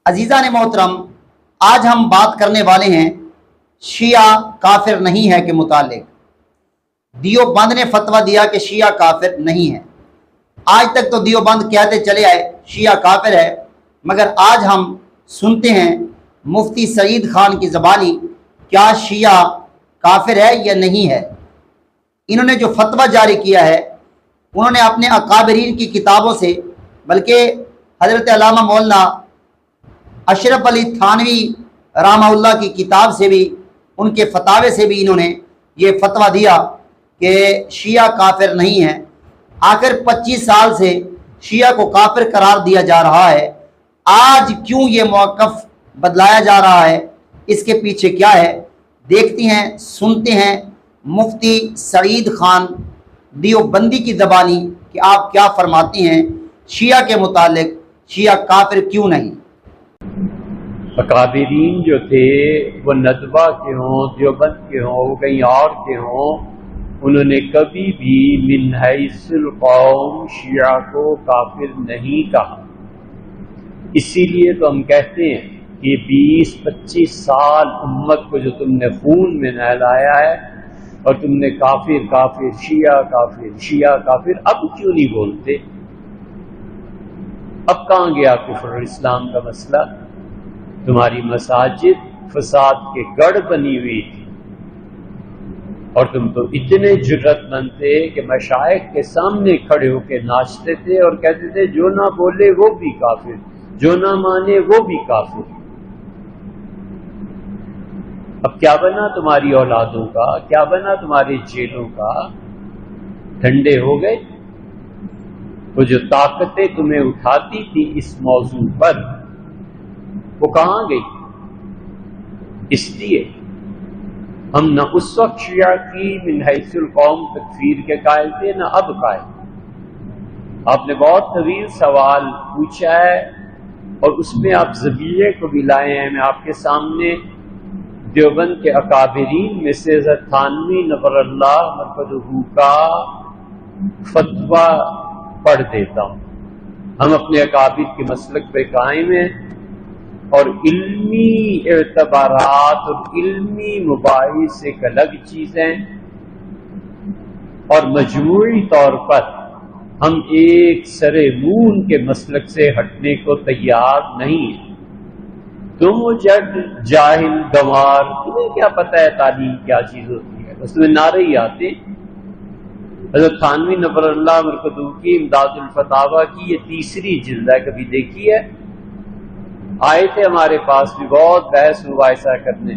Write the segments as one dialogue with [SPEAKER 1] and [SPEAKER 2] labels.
[SPEAKER 1] अजीज़ान मोहतरम, आज हम बात करने वाले हैं शिया काफिर नहीं है के मुतालिक। दियोबंद ने फतवा दिया कि शिया काफिर नहीं है। आज तक तो दियोबंद कहते चले आए शिया काफिर है, मगर आज हम सुनते हैं मुफ्ती सईद खान की ज़बानी क्या शिया काफिर है या नहीं है। इन्होंने जो फतवा जारी किया है उन्होंने अपने अकाबरीन की किताबों से, बल्कि हज़रत अल्लामा मौलाना अशरफ अली थानवी रहमहुल्लाह की किताब से भी, उनके फतावे से भी इन्होंने ये फतवा दिया कि शिया काफिर नहीं है। आखिर 25 साल से शिया को काफिर करार दिया जा रहा है, आज क्यों ये मौक़िफ़ बदलाया जा रहा है, इसके पीछे क्या है, देखते हैं, सुनते हैं मुफ्ती सईद खान दियोबंदी की ज़बानी कि आप क्या फरमाते हैं शिया के मुतालिक, शिया काफिर क्यों नहीं।
[SPEAKER 2] अकाबरीन जो थे वो नदवा के हों, दियोबंद के हों, वो कहीं और के हों, उन्होंने कभी भी मिन हैसुल कौम शिया को काफिर नहीं कहा। इसीलिए तो हम कहते हैं कि 20-25 साल उम्मत को जो तुमने खून में नहलाया है और तुमने काफिर काफिर शिया काफिर, अब क्यों नहीं बोलते? अब कहाँ गया कुफ्र इस्लाम का मसला? तुम्हारी मसाजिद फसाद के गढ़ बनी हुई थी और तुम तो इतने जुर्रतमंद थे कि मशाइख के सामने खड़े होकर नाचते थे और कहते थे जो ना बोले वो भी काफिर, जो ना माने वो भी काफिर। अब क्या बना तुम्हारी औलादों का, क्या बना तुम्हारे जेलों का? ठंडे हो गए? वो जो ताकतें तुम्हें उठाती थी इस मौजू पर, वो कहां गई? इसलिए हम न उस वक्त शिया की मिन हैसुल कौम तकफीर के कायल थे, न अब कायल। आपने बहुत तवील सवाल पूछा है और उसमें आप ज़बीये को भी लाए हैं। मैं आपके सामने देवबंद के अकाबरीन में से हज़रत थानवी नव्वरल्लाह मरकज़हू का फतवा पढ़ देता हूँ। हम अपने अकाबिर के मसलक पे कायम हैं और इल्मी एतबारात और इल्मी मुबाहिस एक अलग चीज है, और मजमूई तौर पर हम एक सरे मून के मसलक से हटने को तैयार नहीं है। तुम जड जाहिल गंवार, तुम्हें क्या पता है तालीम क्या चीज होती है? बस तुम्हें नारे ही आते। हज़रत थानवी नव्वरल्लाह मरकज़हू की इमदादुल फतावा की ये 3री जिल्द है, कभी देखी है? आए थे हमारे पास भी बहुत बहस मुबाहिसा करने,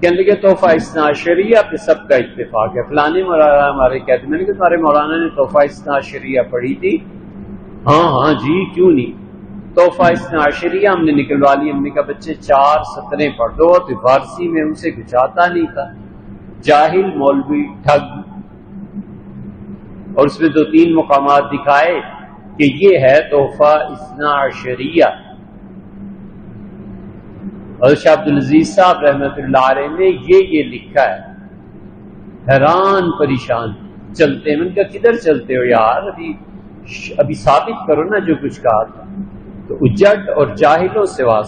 [SPEAKER 2] कहने लगे तोहफा इस्ना अशरिया पे सबका इत्तेफाक है। फलाने मौलाना हमारे कहते, मैंने कहा तुम्हारे मौलाना ने तोहफा इस्ना अशरिया पढ़ी थी? हाँ जी, क्यों नहीं। तोहफा इस्ना अशरिया हमने निकलवा ली। हमने कहा बच्चे 4 सतरें पढ़ दो, तो फारसी में उसे कुछ आता नहीं था, जाहिल मौलवी ठग। और उसमें 2-3 मुकामात दिखाए कि ये है तोहफा इस्ना अशरिया। और शाह अब्दुल अजीज साहब रहमतुल्लाह अलैह ने ये लिखा है। हैरान परेशान चलते हैं। मैंने कहा किधर चलते हो यार, अभी साबित करो ना जो कुछ कहा था। तो उजट और जाहिलों से वास्ता